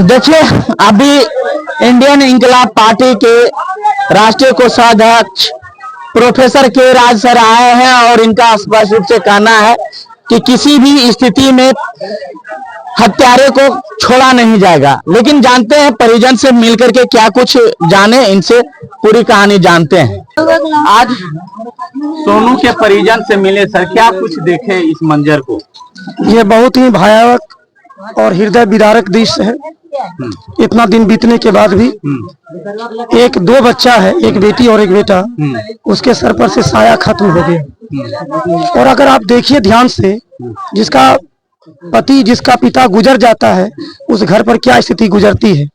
देखिए, अभी इंडियन इंकलाब पार्टी के राष्ट्रीय कोषाध्यक्ष प्रोफेसर के राज सर आए हैं और इनका स्पष्ट रूप से कहना है कि किसी भी स्थिति में हत्यारे को छोड़ा नहीं जाएगा। लेकिन जानते हैं परिजन से मिलकर के क्या कुछ जाने, इनसे पूरी कहानी जानते हैं। आज सोनू के परिजन से मिले सर, क्या कुछ देखे इस मंजर को? ये बहुत ही भयावह और हृदय विदारक दृश्य है। इतना दिन बीतने के बाद भी एक दो बच्चा है, एक बेटी और एक बेटा, उसके सर पर से साया खत्म हो गया। और अगर आप देखिए ध्यान से, जिसका पति, जिसका पिता गुजर जाता है, उस घर पर क्या स्थिति गुजरती है।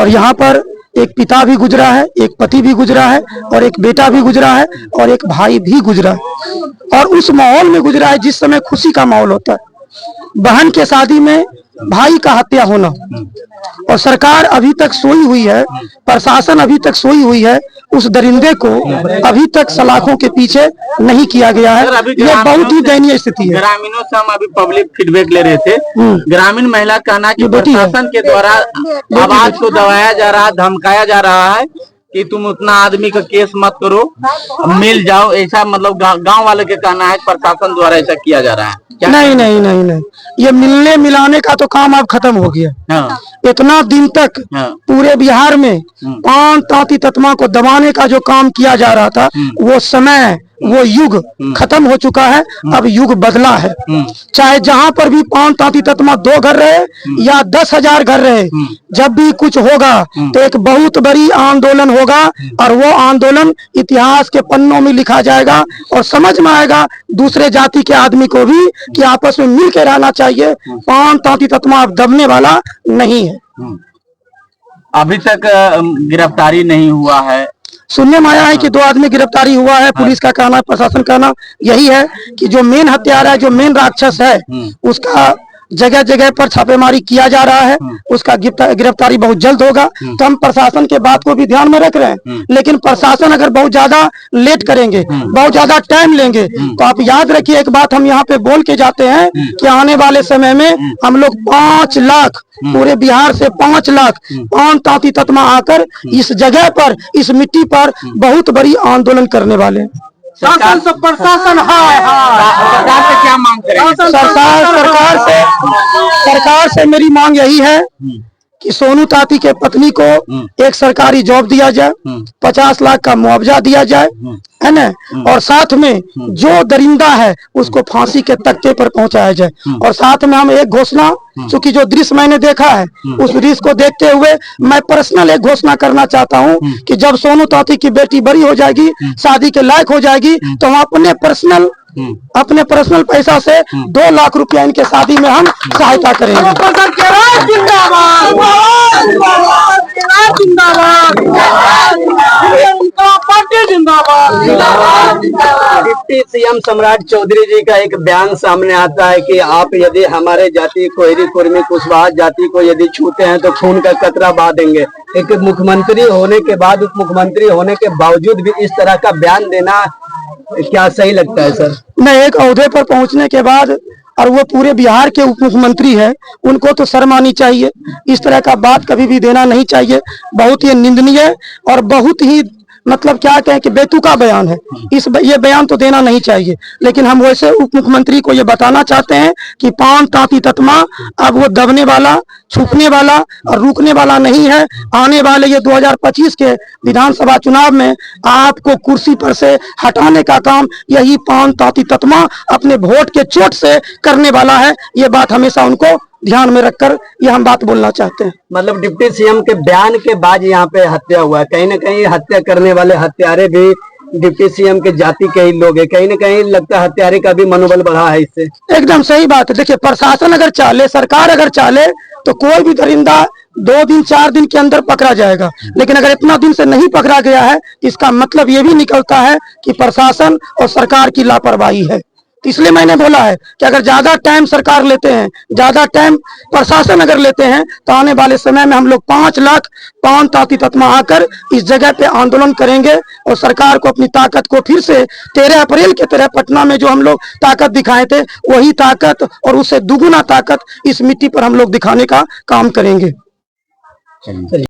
और यहाँ पर एक पिता भी गुजरा है, एक पति भी गुजरा है, और एक बेटा भी गुजरा है, और एक भाई भी गुजरा है। और उस माहौल में गुजरा है जिस समय खुशी का माहौल होता है। बहन के शादी में भाई का हत्या होना, और सरकार अभी तक सोई हुई है, प्रशासन अभी तक सोई हुई है। उस दरिंदे को अभी तक सलाखों के पीछे नहीं किया गया है। ये बहुत ही दयनीय स्थिति है। ग्रामीणों से हम अभी पब्लिक फीडबैक ले रहे थे। ग्रामीण महिला कहना कि प्रशासन के द्वारा आवाज को दबाया जा रहा, धमकाया जा रहा है कि तुम उतना आदमी का केस मत करो, मिल जाओ, ऐसा मतलब गांव वाले के कहना है प्रशासन द्वारा ऐसा किया जा रहा है। नहीं नहीं नहीं नहीं, ये मिलने मिलाने का तो काम अब खत्म हो गया। हाँ। इतना दिन तक पूरे बिहार में पान तांती ततमा को दबाने का जो काम किया जा रहा था, वो समय, वो युग खत्म हो चुका है। अब युग बदला है। चाहे जहां पर भी पान तांती ततमा 2 घर रहे या 10,000 घर रहे, जब भी कुछ होगा तो एक बहुत बड़ी आंदोलन होगा, और वो आंदोलन इतिहास के पन्नों में लिखा जाएगा। और समझ में आएगा दूसरे जाति के आदमी को भी कि आपस में मिल के रहना चाहिए। पान तांती ततमा अब दबने वाला नहीं है। अभी तक गिरफ्तारी नहीं हुआ है। सुनने में आया है कि 2 आदमी गिरफ्तारी हुआ है। पुलिस का कहना, प्रशासन का कहना यही है कि जो मेन हत्यारा है, जो मेन राक्षस है, उसका जगह जगह पर छापेमारी किया जा रहा है। उसका गिरफ्तारी बहुत जल्द होगा। तो हम प्रशासन के बात को भी ध्यान में रख रहे हैं। लेकिन प्रशासन अगर बहुत ज्यादा लेट करेंगे, बहुत ज्यादा टाइम लेंगे, तो आप याद रखिए एक बात हम यहाँ पे बोल के जाते हैं कि आने वाले समय में हम लोग 5 लाख, पूरे बिहार से 5 लाख पान तांती ततमा आकर इस जगह पर, इस मिट्टी पर बहुत बड़ी आंदोलन करने वाले हैं। शासन से प्रशासन सरकार से क्या मांग करें? सरकार से मेरी मांग यही है कि सोनू ताती के पत्नी को एक सरकारी जॉब दिया जाए, 50 लाख का मुआवजा दिया जाए, है ना, और साथ में जो दरिंदा है उसको फांसी के तख्ते पर पहुंचाया जाए। और साथ में हम एक घोषणा, चूंकि जो दृश्य मैंने देखा है, उस दृश्य को देखते हुए मैं पर्सनल एक घोषणा करना चाहता हूं कि जब सोनू ताती की बेटी बड़ी हो जाएगी, शादी के लायक हो जाएगी, तो हम अपने पर्सनल पैसा से 2 लाख रुपया इनके शादी में हम सहायता करेंगे। डिप्टी सीएम सम्राट चौधरी जी का एक बयान सामने आता है कि आप यदि हमारे जाति कोयरी कुर्मी कुशवाहा जाति को यदि छूते हैं तो खून का कतरा बहा देंगे। एक मुख्यमंत्री होने के बाद, उप मुख्यमंत्री होने के बावजूद भी इस तरह का बयान देना क्या सही लगता है सर? नहीं, एक ओहदे पर पहुंचने के बाद, और वो पूरे बिहार के उप मुख्यमंत्री है, उनको तो शर्म आनी चाहिए। इस तरह का बात कभी भी देना नहीं चाहिए। बहुत ही निंदनीय और बहुत ही मतलब क्या कहें कि बेतुका बयान है। ये बयान तो देना नहीं चाहिए। लेकिन हम वैसे उप मुख्यमंत्री को ये बताना चाहते हैं कि पान तांती ततमा अब वो दबने वाला, छुपने वाला और रुकने वाला नहीं है। आने वाले ये 2025 के विधानसभा चुनाव में आपको कुर्सी पर से हटाने का काम यही पान तांती ततमा अपने वोट के चोट से करने वाला है। ये बात हमेशा उनको ध्यान में रखकर ये हम बात बोलना चाहते हैं। मतलब डिप्टी सीएम के बयान के बाद यहाँ पे हत्या हुआ है। कहीं ना कहीं हत्या करने वाले हत्यारे भी डिप्टी सीएम के जाति के ही लोग हैं। कहीं ना कहीं लगता है हत्यारे का भी मनोबल बढ़ा है इससे। एकदम सही बात है। देखिए, प्रशासन अगर चाहे, सरकार अगर चाहे, तो कोई भी दरिंदा 2 दिन 4 दिन के अंदर पकड़ा जाएगा। लेकिन अगर इतना दिन से नहीं पकड़ा गया है, इसका मतलब ये भी निकलता है कि प्रशासन और सरकार की लापरवाही है। तो इसलिए मैंने बोला है कि अगर ज्यादा टाइम सरकार लेते हैं, ज्यादा टाइम प्रशासन अगर लेते हैं, तो आने वाले समय में हम लोग 5 लाख पावन ताती तत्मा आकर इस जगह पे आंदोलन करेंगे और सरकार को अपनी ताकत को फिर से 13 अप्रैल के तरह पटना में जो हम लोग ताकत दिखाए थे, वही ताकत और उससे दुगुना ताकत इस मिट्टी पर हम लोग दिखाने का काम करेंगे।